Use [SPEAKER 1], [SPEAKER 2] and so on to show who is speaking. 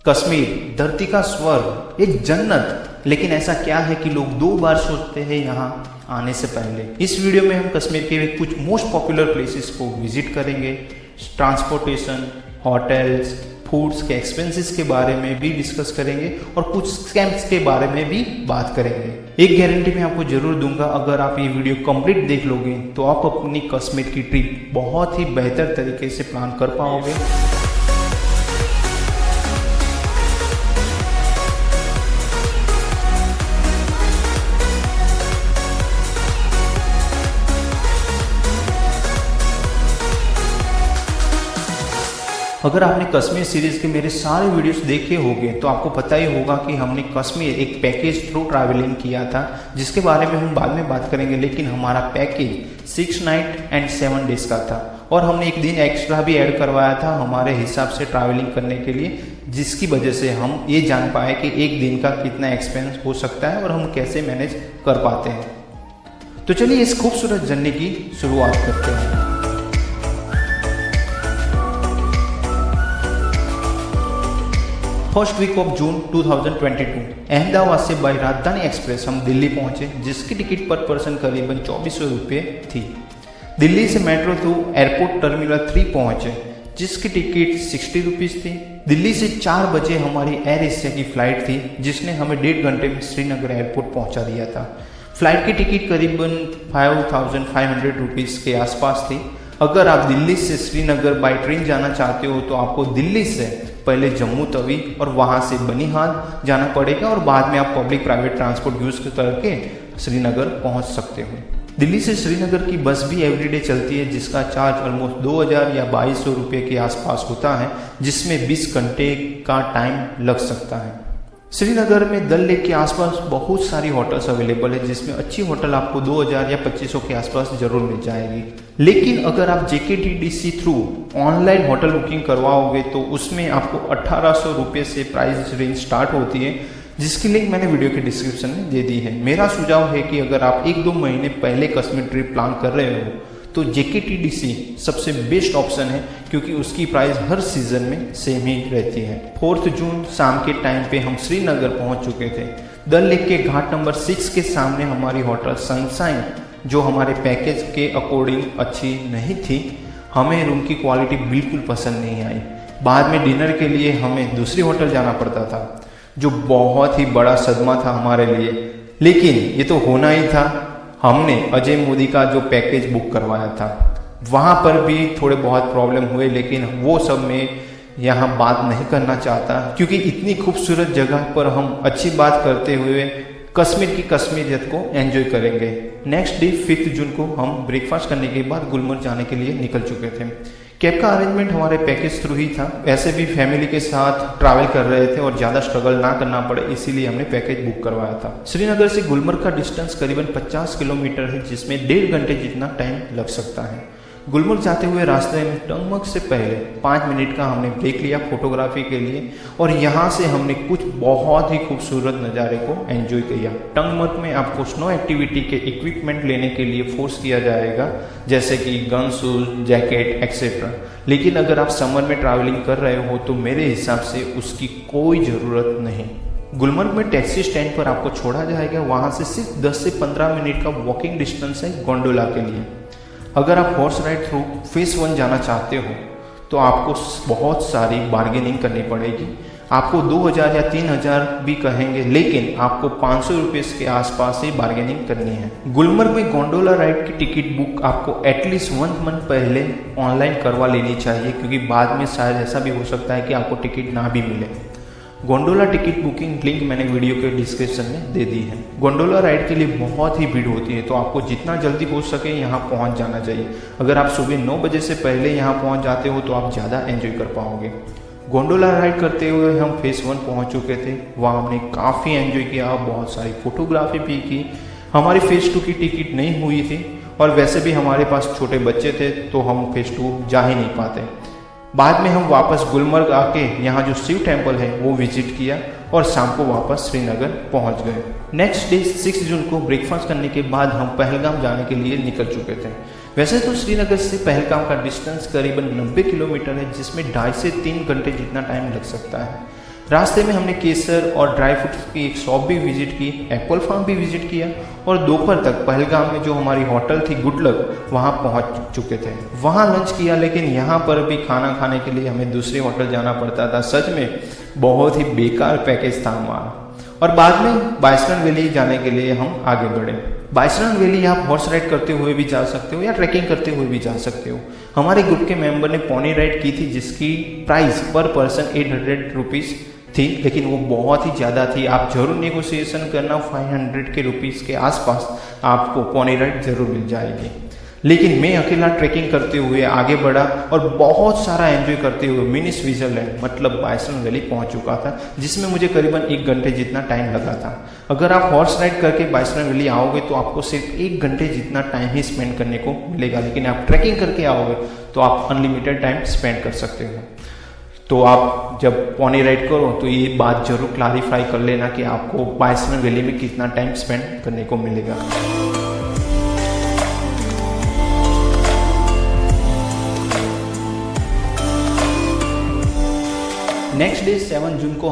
[SPEAKER 1] कश्मीर धरती का स्वर्ग, एक जन्नत। लेकिन ऐसा क्या है कि लोग 2 बार सोचते हैं यहाँ आने से पहले। इस वीडियो में हम कश्मीर के कुछ मोस्ट पॉपुलर प्लेसेस को विजिट करेंगे, ट्रांसपोर्टेशन, होटल्स, फूड्स के एक्सपेंसेस के बारे में भी डिस्कस करेंगे और कुछ स्कैम्स के बारे में भी बात करेंगे। एक गारंटी मैं आपको जरूर दूंगा, अगर आप ये वीडियो कंप्लीट देख लोगे तो आप अपनी कश्मीर की ट्रिप बहुत ही बेहतर तरीके से प्लान कर पाओगे। अगर आपने कश्मीर सीरीज के मेरे सारे वीडियोस देखे होंगे तो आपको पता ही होगा कि हमने कश्मीर एक पैकेज थ्रू ट्रैवलिंग किया था, जिसके बारे में हम बाद में बात करेंगे। लेकिन हमारा पैकेज 6 नाइट एंड 7 डेज का था और हमने एक दिन एक्स्ट्रा भी ऐड करवाया था हमारे हिसाब से ट्रैवलिंग करने के लिए, जिसकी वजह से हम ये जान पाए कि एक दिन का कितना एक्सपेंस हो सकता है और हम कैसे मैनेज कर पाते हैं। तो चलिए इस खूबसूरत जर्नी की शुरुआत करते हैं। First week of June 2022 Ahmedabad से बाई राजधानी एक्सप्रेस हम दिल्ली पहुंचे, जिसकी टिकट पर पर्सन करीबन 2400 रुपये थी। दिल्ली से मेट्रो थ्रू एयरपोर्ट टर्मिनल 3 पहुंचे, जिसकी टिकट 60 रुपीज़ थी। दिल्ली से 4 बजे हमारी एयर एशिया की फ़्लाइट थी, जिसने हमें 1.5 घंटे में श्रीनगर एयरपोर्ट पहुंचा दिया था। फ़्लाइट की टिकट करीबन 5500 रुपीज़ के आसपास थी। अगर आप दिल्ली से श्रीनगर बाई ट्रेन जाना चाहते हो तो आपको दिल्ली से पहले जम्मू तवी और वहाँ से बनिहाल जाना पड़ेगा और बाद में आप पब्लिक प्राइवेट ट्रांसपोर्ट यूज़ करके श्रीनगर पहुँच सकते हो। दिल्ली से श्रीनगर की बस भी एवरीडे चलती है, जिसका चार्ज ऑलमोस्ट 2000 या 2200 रुपये के आसपास होता है, जिसमें 20 घंटे का टाइम लग सकता है। श्रीनगर में डल लेक के आसपास बहुत सारी होटल्स अवेलेबल है, जिसमें अच्छी होटल आपको 2000 या 2500 के आसपास जरूर मिल जाएगी। लेकिन अगर आप JKTDC through online hotel booking करवाओगे तो उसमें आपको 1800 रुपये से प्राइस रेंज स्टार्ट होती है, जिसकी लिंक मैंने वीडियो के डिस्क्रिप्शन में दे दी है। मेरा सुझाव है कि अगर आप 1-2 महीने पहले कश्मीर ट्रिप प्लान कर रहे हो तो JKTDC सबसे बेस्ट ऑप्शन है, क्योंकि उसकी प्राइस हर सीजन में सेम ही रहती है। 4 जून शाम के टाइम पे हम श्रीनगर पहुंच चुके थे। डल लेक के घाट नंबर 6 के सामने हमारी होटल सनशाइन, जो हमारे पैकेज के अकॉर्डिंग अच्छी नहीं थी, हमें रूम की क्वालिटी बिल्कुल पसंद नहीं आई। बाद में डिनर के लिए हमें दूसरी होटल जाना पड़ता था, जो बहुत ही बड़ा सदमा था हमारे लिए। लेकिन ये तो होना ही था। हमने अजय मोदी का जो पैकेज बुक करवाया था, वहाँ पर भी थोड़े बहुत प्रॉब्लम हुए, लेकिन वो सब मैं यहाँ बात नहीं करना चाहता, क्योंकि इतनी खूबसूरत जगह पर हम अच्छी बात करते हुए कश्मीर की कश्मीरियत को एंजॉय करेंगे। नेक्स्ट डे 5 जून को हम ब्रेकफास्ट करने के बाद गुलमर्ग जाने के लिए निकल चुके थे। कैब का अरेंजमेंट हमारे पैकेज थ्रू ही था। ऐसे भी फैमिली के साथ ट्रैवल कर रहे थे और ज़्यादा स्ट्रगल ना करना पड़े, इसीलिए हमने पैकेज बुक करवाया था। श्रीनगर से गुलमर्ग का डिस्टेंस करीबन 50 किलोमीटर है, जिसमें 1.5 घंटे जितना टाइम लग सकता है। गुलमर्ग जाते हुए रास्ते में टंगमर्ग से पहले 5 मिनट का हमने ब्रेक लिया फोटोग्राफी के लिए, और यहाँ से हमने कुछ बहुत ही खूबसूरत नज़ारे को एंजॉय किया। टंगमर्ग में आपको स्नो एक्टिविटी के इक्विपमेंट लेने के लिए फोर्स किया जाएगा, जैसे कि गन शूज, जैकेट एक्सेट्रा। लेकिन अगर आप समर में ट्रैवलिंग कर रहे हो तो मेरे हिसाब से उसकी कोई ज़रूरत नहीं। गुलमर्ग में टैक्सी स्टैंड पर आपको छोड़ा जाएगा, वहाँ से सिर्फ 10 से 15 मिनट का वॉकिंग डिस्टेंस है गोंडोला के लिए। अगर आप हॉर्स राइड थ्रू फेज 1 जाना चाहते हो तो आपको बहुत सारी बार्गेनिंग करनी पड़ेगी। आपको 2000 या 3000 भी कहेंगे, लेकिन आपको 500 रुपये के आसपास ही बार्गेनिंग करनी है। गुलमर्ग में गोंडोला राइड की टिकट बुक आपको एटलीस्ट 1 मंथ पहले ऑनलाइन करवा लेनी चाहिए, क्योंकि बाद में शायद ऐसा भी हो सकता है कि आपको टिकट ना भी मिले। गोंडोला टिकट बुकिंग लिंक मैंने वीडियो के डिस्क्रिप्शन में दे दी है। गोंडोला राइड के लिए बहुत ही भीड़ होती है, तो आपको जितना जल्दी हो सके यहाँ पहुँच जाना चाहिए। अगर आप सुबह 9 बजे से पहले यहाँ पहुँच जाते हो तो आप ज़्यादा एंजॉय कर पाओगे। गोंडोला राइड करते हुए हम फेज 1 पहुँच चुके थे। वहाँ हमने काफ़ी एंजॉय किया, बहुत सारी फोटोग्राफी भी की। हमारी फेज 2 की टिकट नहीं हुई थी, और वैसे भी हमारे पास छोटे बच्चे थे तो हम फेज 2 जा ही नहीं पाते। बाद में हम वापस गुलमर्ग आके यहाँ जो शिव टेम्पल है वो विजिट किया और शाम को वापस श्रीनगर पहुँच गए। नेक्स्ट डे 6 जून को ब्रेकफास्ट करने के बाद हम पहलगाम जाने के लिए निकल चुके थे। वैसे तो श्रीनगर से पहलगाम का डिस्टेंस करीबन 90 किलोमीटर है, जिसमें 2.5 से 3 घंटे जितना टाइम लग सकता है। रास्ते में हमने केसर और ड्राई फ्रूट्स की एक शॉप भी विजिट की, एप्पल फार्म भी विजिट किया और दोपहर तक पहलगाम में जो हमारी होटल थी गुड लक वहाँ पहुँच चुके थे। वहाँ लंच किया, लेकिन यहाँ पर भी खाना खाने के लिए हमें दूसरे होटल जाना पड़ता था। सच में बहुत ही बेकार पैकेज था हमारा। और बाद में बाइसरन वैली जाने के लिए हम आगे बढ़े। बाइसरन वैली आप हॉर्स राइड करते हुए भी जा सकते हो या ट्रैकिंग करते हुए भी जा सकते हो। हमारे ग्रुप के मेंबर ने पोनी राइड की थी जिसकी प्राइस पर पर्सन 800 रुपीज़ थी, लेकिन वो बहुत ही ज़्यादा थी। आप जरूर नेगोशिएशन करना, 500 के रुपीज़ के आसपास आपको पोनी राइड जरूर मिल जाएगी। लेकिन मैं अकेला ट्रैकिंग करते हुए आगे बढ़ा और बहुत सारा एंजॉय करते हुए मिनी स्विट्जरलैंड मतलब बाइसरन वैली पहुंच चुका था, जिसमें मुझे करीबन 1 घंटे जितना टाइम लगा था। अगर आप हॉर्स राइड करके बाइसरन वैली आओगे तो आपको सिर्फ 1 घंटे जितना टाइम ही स्पेंड करने को मिलेगा, लेकिन आप ट्रैकिंग करके आओगे तो आप अनलिमिटेड टाइम स्पेंड कर सकते हो। तो आप जब पोनी राइड करो तो ये बात जरूर क्लैरिफाई कर लेना कि आपको बाइसरन वैली में कितना टाइम स्पेंड करने को मिलेगा। नेक्स्ट डे 7 जून को